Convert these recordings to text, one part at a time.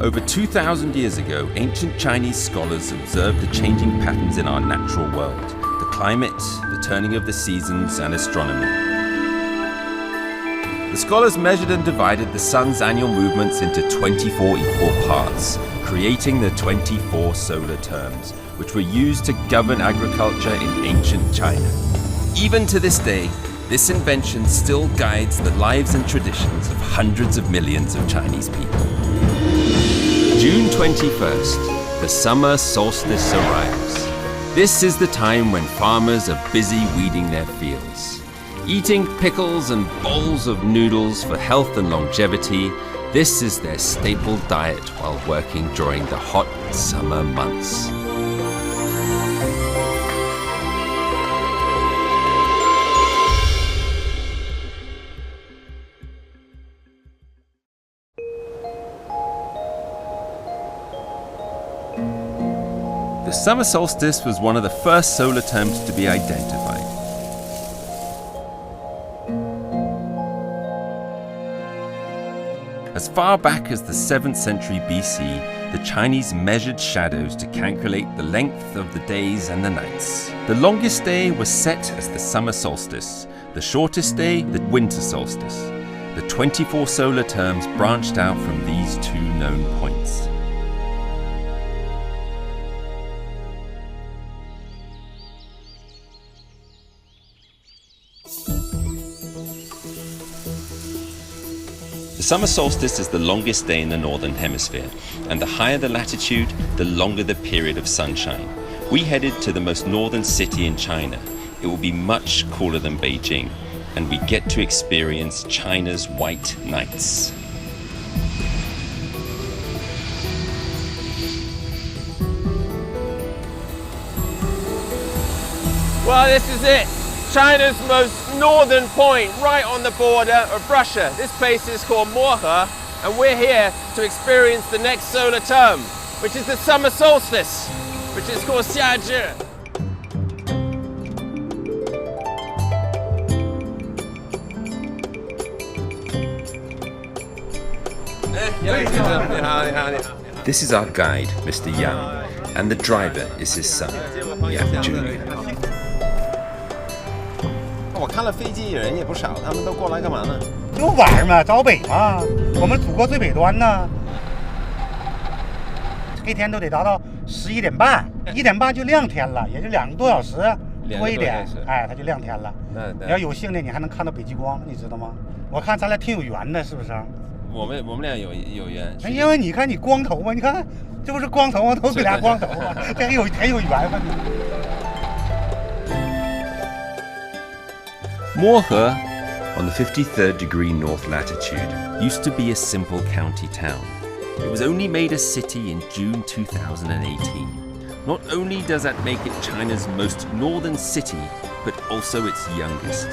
Over 2,000 years ago, ancient Chinese scholars observed the changing patterns in our natural world, the climate, the turning of the seasons, and astronomy. The scholars measured and divided the sun's annual movements into 24 equal parts, creating the 24 solar terms, which were used to govern agriculture in ancient China. Even to this day, this invention still guides the lives and traditions of hundreds of millions of Chinese people. June 21st, the summer solstice arrives. This is the time when farmers are busy weeding their fields. Eating pickles and bowls of noodles for health and longevity, this is their staple diet while working during the hot summer months. The summer solstice was one of the first solar terms to be identified. As far back as the 7th century BC, the Chinese measured shadows to calculate the length of the days and the nights. The longest day was set as the summer solstice, the shortest day the winter solstice. The 24 solar terms branched out from these two known points. The summer solstice is the longest day in the northern hemisphere, and the higher the latitude, the longer the period of sunshine. We headed to the most northern city in China. It will be much cooler than Beijing, and we get to experience China's white nights. Well, this is it. China's most northern point, right on the border of Russia. This place is called Mohe, and we're here to experience the next solar term, which is the summer solstice, which is called 夏至. This is our guide, Mr. Yang, and the driver is his son, Yang Jr. 我看了飞机人也不少，他们都过来干嘛呢？就玩嘛，找北嘛，我们祖国最北端呢。这一天都得达到11点半，1点半就亮天了，也就2个多小时多一点，哎，它就亮天了。你要有幸的，你还能看到北极光，你知道吗？我看咱俩挺有缘的，是不是？我们俩有缘，因为你看你光头嘛，你看这不是光头吗？都是俩光头嘛，这很有缘分。 Mohe, on the 53rd degree north latitude, used to be a simple county town. It was only made a city in June 2018. Not only does that make it China's most northern city, but also its youngest.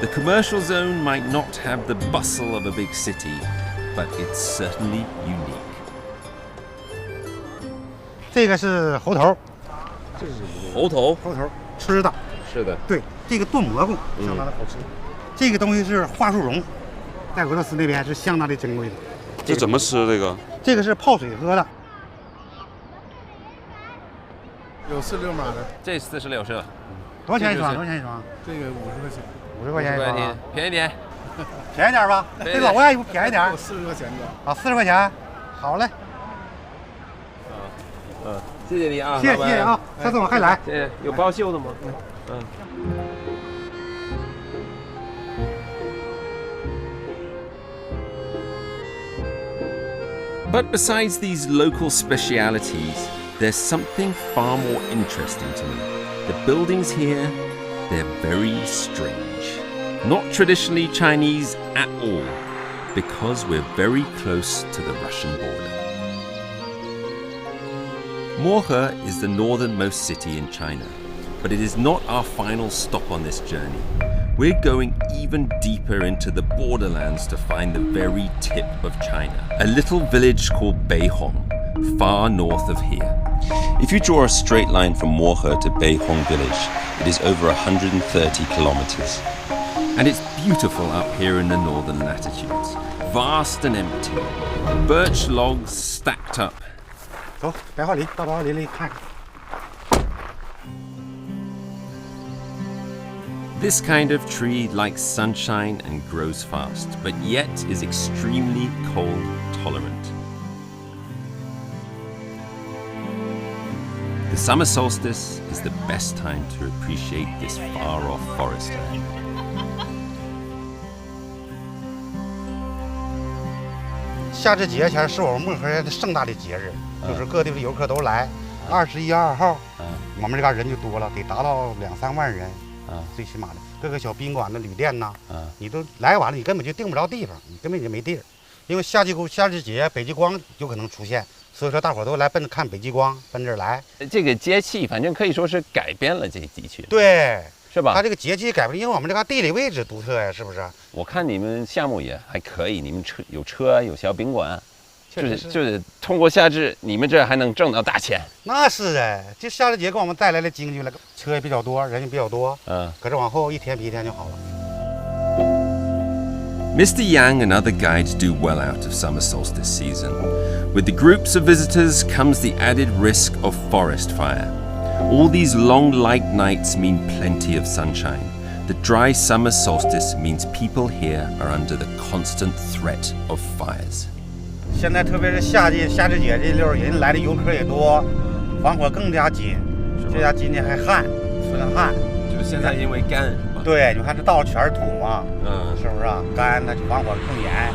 The commercial zone might not have the bustle of a big city, but it's certainly unique. 这个是猴头，这是猴头，吃的。 是的，对，这个炖蘑菇相当的好吃。这个东西是桦树蓉，在俄罗斯那边是相当的珍贵的。这怎么吃？这个？这个是泡水喝的。有46码的，这46是吧？多少钱一双？多少钱一双？这个50块钱。50块钱一双，便宜点，便宜点吧。这老外便宜点。40块钱的。啊，40块钱，好嘞。谢谢你啊，谢谢啊，下次我还来。谢谢，有包袖的吗？But besides these local specialities, there's something far more interesting to me. The buildings here, they're very strange. Not traditionally Chinese at all, because we're very close to the Russian border. Mohe is the northernmost city in China, but it is not our final stop on this journey. We're going even deeper into the borderlands to find the very tip of China, a little village called Beihong, far north of here. If you draw a straight line from Mohe to Beihong village, it is over 130 kilometers. And it's beautiful up here in the northern latitudes, vast and empty, birch logs stacked up. 走，白桦林，到白桦林里看看。 This kind of tree likes sunshine and grows fast, but yet is extremely cold tolerant. The summer solstice is the best time to appreciate this far-off forest land. 夏至节前是我们漠河的盛大的节日，就是各地的游客都来。21、22号，我们这嘎人就多了，得达到2、3万人。 最起码的各个小宾馆的旅店呐，你都来完了，你根本就订不着地方，你根本就没地儿。因为夏至节北极光有可能出现，所以说大伙都来奔着看北极光，奔这儿来。这个节气反正可以说是改变了这个地区，对，是吧？它这个节气改变，因为我们这个地理位置独特呀，是不是？我看你们项目也还可以，你们车有小宾馆。 就是通过夏至，你们这还能挣到大钱。那是哎，这夏至节给我们带来了经济了，车也比较多，人也比较多。可是往后一天比一天就好了。 Mr. Yang and other guides do well out of summer solstice season. With the groups of visitors comes the added risk of forest fire. All these long light nights mean plenty of sunshine. The dry summer solstice means people here are under the constant threat of fires. 现在特别是夏至节这溜人来的游客也多，防火更加紧。这家今天还旱，纯旱。就是现在因为干。对，你看这道全是土嘛，是不是啊？干，它防火更严。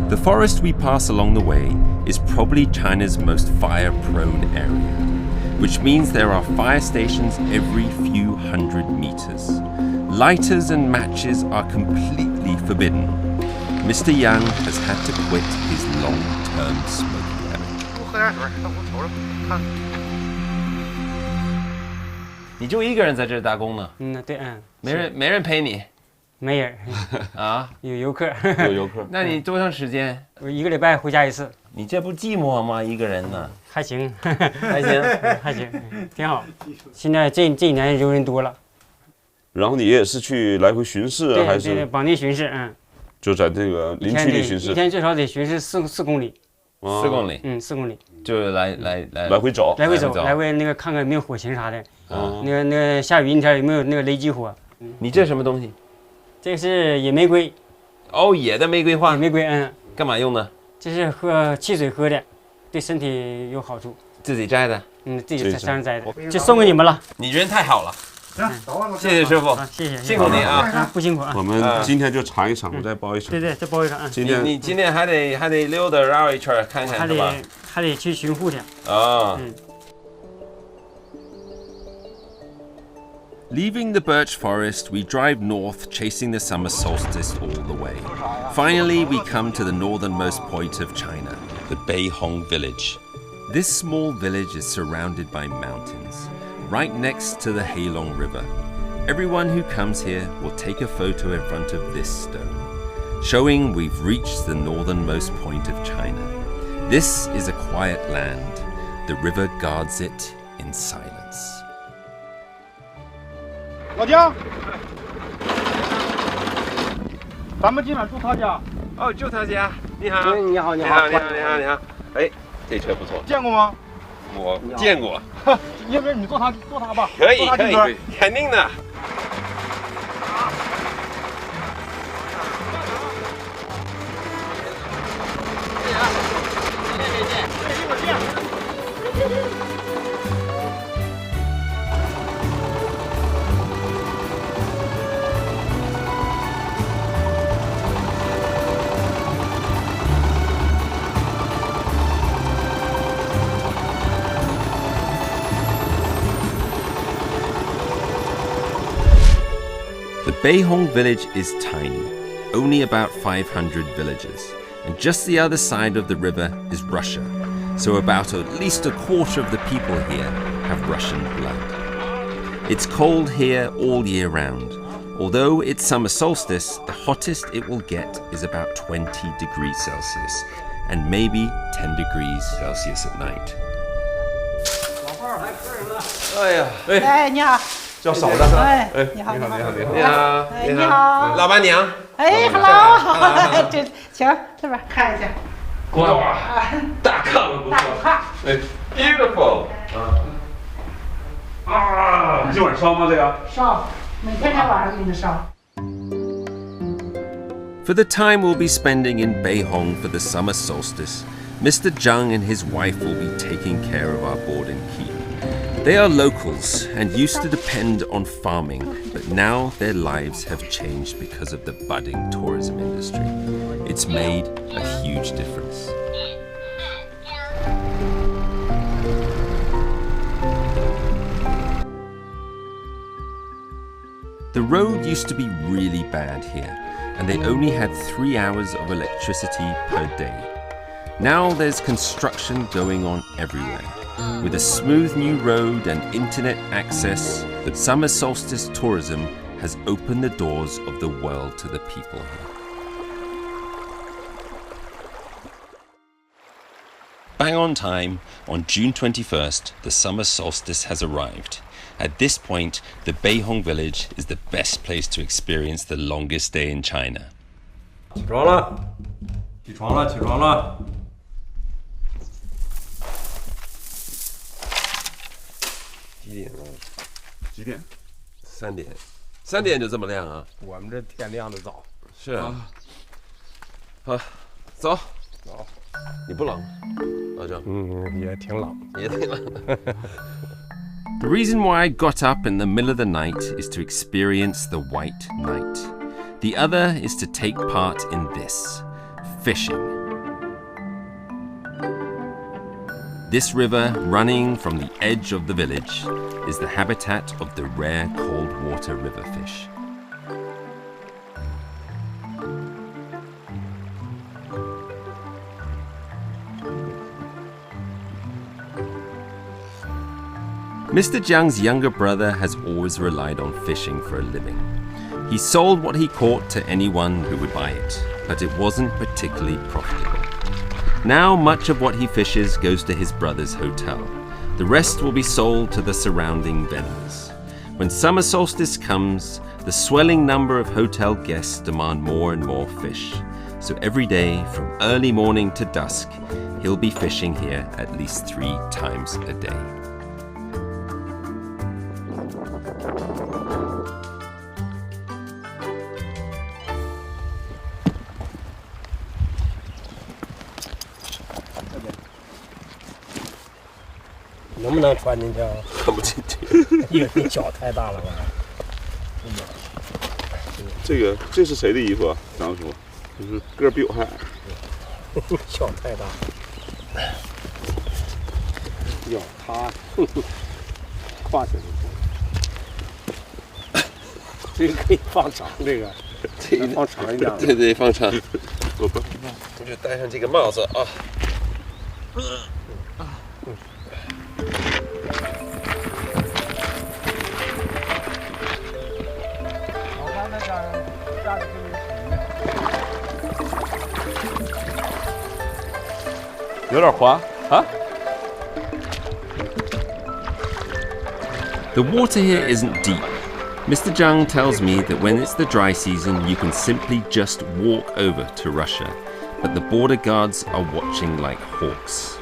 The forest we pass along the way is probably China's most fire-prone area, which means there are fire stations every few hundred meters. Lighters and matches are completely forbidden. Mr. Yang has had to quit his long-term smoking habit. 多喝点水，让我瞅瞅看。你就一个人在这儿打工呢？对，没人陪你？没人啊？有游客。有游客？那你多长时间？我1个礼拜回家1次。你这不寂寞吗？一个人呢？还行，还行，还行，挺好。现在这一年游人多了。然后你也是去来回巡视啊，还是？对，本地巡视，就在这个林区里巡视。一天最少得巡视4公里。4公里。4公里。就是来回走，来回那个看看有没有火情啥的。那个下雨那天有没有那个雷击火？你这什么东西？这是野玫瑰。哦，野的玫瑰花。野玫瑰，干嘛用的？这是喝汽水喝的，对身体有好处。自己摘的？自己在山上摘的，就送给你们了。你人太好了。 谢谢师傅，谢谢，辛苦您啊，不辛苦啊。我们今天就尝一尝，我再包一场。对，再包一场啊。你今天还得溜达绕一圈看看是吧？还得去巡护去。Leaving the birch forest, we drive north, chasing the summer solstice all the way. Finally, we come to the northernmost point of China, the Beihong village. This small village is surrounded by mountains, right next to the Heilong River. Everyone who comes here will take a photo in front of this stone, showing we've reached the northernmost point of China. This is a quiet land. The river guards it in silence. 老姜，咱们今晚住他家。哦，住他家。你好。你好。哎，这车不错。见过吗？我见过。要不然你坐他吧。可以，肯定的。The Beihong village is tiny, only about 500 villagers, and just the other side of the river is Russia, so about at least a quarter of the people here have Russian blood. It's cold here all year round. Although it's summer solstice, the hottest it will get is about 20 degrees Celsius, and maybe 10 degrees Celsius at night. 哎呀，哎，你好。叫嫂子。哎，你好，你好，你好，老板娘。哎，hello， 好，这行，这边看一下。哇，大炕不错。哎 ，beautiful。你今晚烧吗？这个？烧，每天晚上给你烧。 For the time we'll be spending in Beihong for the summer solstice, Mr. Zhang and his wife will be taking care of our board and keep. They are locals and used to depend on farming, but now their lives have changed because of the budding tourism industry. It's made a huge difference. The road used to be really bad here, and they only had 3 hours of electricity per day. Now there's construction going on everywhere. With a smooth new road and internet access, the summer solstice tourism has opened the doors of the world to the people here. Bang on time, on June 21st, the summer solstice has arrived. At this point, the Beihong village is the best place to experience the longest day in China. 起床了，起床了，起床了。几点了？几点？3点。3点就这么亮啊？我们这天亮的早。是啊。好，走。走。你不冷？老郑。也挺冷。也挺冷的。The reason why I got up in the middle of the night is to experience the white night. The other is to take part in this, fishing. This river, running from the edge of the village, is the habitat of the rare cold water river fish. Mr. Jiang's younger brother has always relied on fishing for a living. He sold what he caught to anyone who would buy it, but it wasn't particularly profitable. Now much of what he fishes goes to his brother's hotel. The rest will be sold to the surrounding vendors. When summer solstice comes, the swelling number of hotel guests demand more and more fish. So every day, from early morning to dusk, he'll be fishing here at least 3 times a day. 能不能穿进去啊？看不进去，因为你脚太大了吧？这是谁的衣服啊？张叔，就是个儿比我还矮。脚太大。哟，他跨起来。这个可以放长，这个放长一点。对对，放长。我就戴上这个帽子啊。有点滑啊。The water here isn't deep. Mr. Zhang tells me that when it's the dry season, you can simply just walk over to Russia, but the border guards are watching like hawks.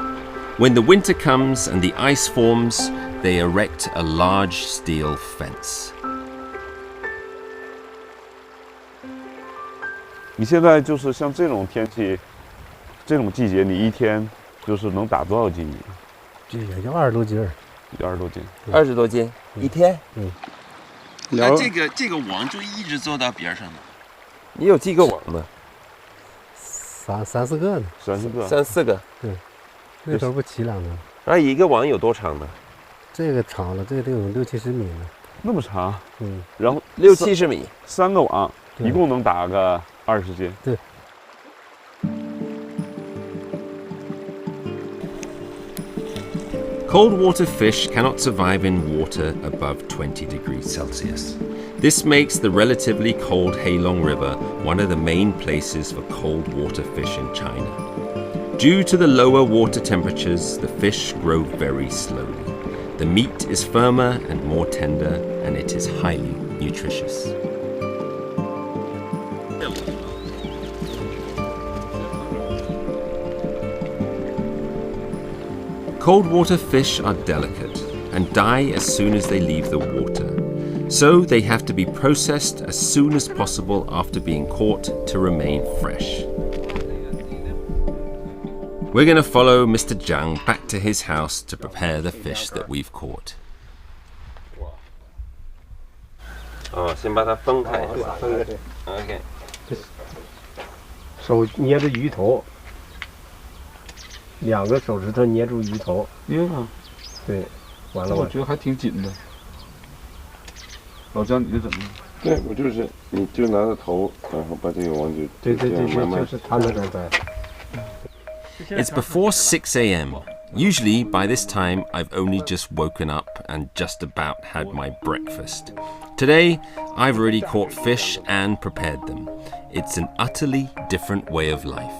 When the winter comes and the ice forms, they erect a large steel fence. 你现在就是像这种天气，这种季节，你一天就是能打多少斤鱼？这也就20多斤儿，20多斤，20多斤一天。那这个网就一直做到边上的。你有几个网呢？3、4个呢。3、4个。对，那头不齐2个。那一个网有多长呢？这个长了，这个得有60、70米呢。那么长？然后60、70米，3个网，一共能打个20斤。对。Cold water fish cannot survive in water above 20 degrees Celsius. This makes the relatively cold Heilong River one of the main places for cold water fish in China. Due to the lower water temperatures, the fish grow very slowly. The meat is firmer and more tender, and it is highly nutritious. Cold water fish are delicate and die as soon as they leave the water, so they have to be processed as soon as possible after being caught to remain fresh. We're going to follow Mr. Zhang back to his house to prepare the fish that we've caught. 先把它分开是吧？分开。OK。手捏着鱼头，2个手指头捏住鱼头。对，完了。我觉得还挺紧的。老姜，你这怎么样？对，我就是，你就拿着头，然后把这个网就对，就是他那种在。It's before 6 a.m. Usually, by this time, I've only just woken up and just about had my breakfast. Today, I've already caught fish and prepared them. It's an utterly different way of life.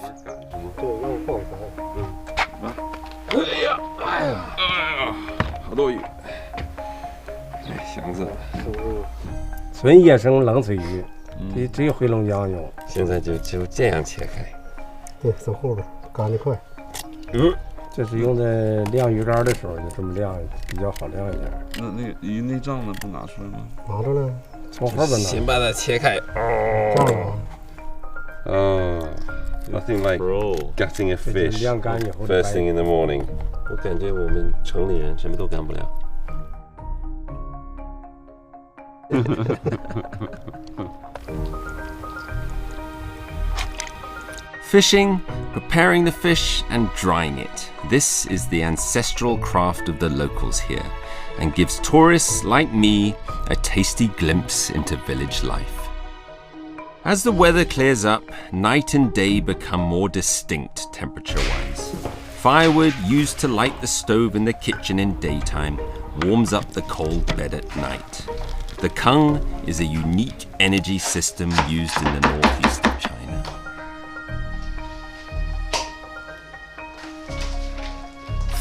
好多鱼，箱子。纯野生冷水鱼，只有回龙江有。现在就这样切开。对，从后边干得快。这是用在晾鱼竿的时候，就这么晾，比较好晾一点。那个鱼内脏呢，不拿出来吗？拿着了，从后边拿。先把它切开。Nothing like gutting a fish first thing in the morning. 我感觉我们城里人什么都干不了。Fishing, preparing the fish and drying it. This is the ancestral craft of the locals here and gives tourists like me a tasty glimpse into village life. As the weather clears up, night and day become more distinct temperature-wise. Firewood used to light the stove in the kitchen in daytime warms up the cold bed at night. The kung is a unique energy system used in the northeast of China.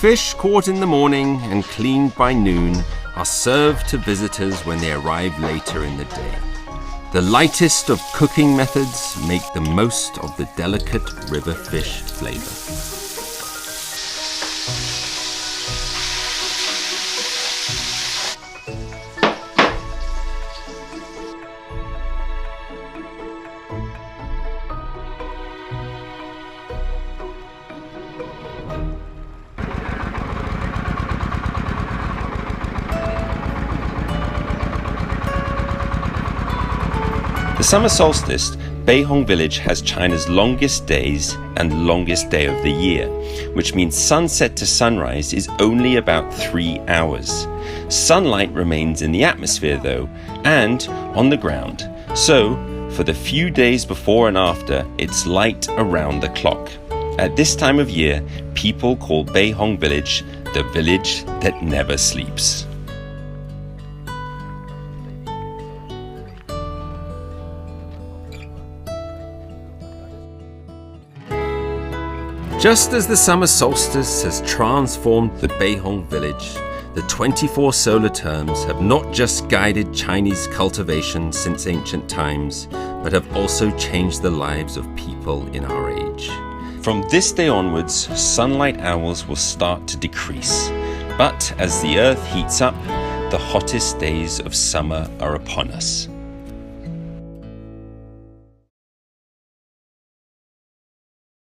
Fish caught in the morning and cleaned by noon are served to visitors when they arrive later in the day. The lightest of cooking methods make the most of the delicate river fish flavor. The summer solstice, Beihong village has China's longest days and longest day of the year, which means sunset to sunrise is only about 3 hours. Sunlight remains in the atmosphere though, and on the ground. So, for the few days before and after, it's light around the clock. At this time of year, people call Beihong village the village that never sleeps. Just as the summer solstice has transformed the Beihong village, the 24 solar terms have not just guided Chinese cultivation since ancient times, but have also changed the lives of people in our age. From this day onwards, sunlight hours will start to decrease. But as the earth heats up, the hottest days of summer are upon us.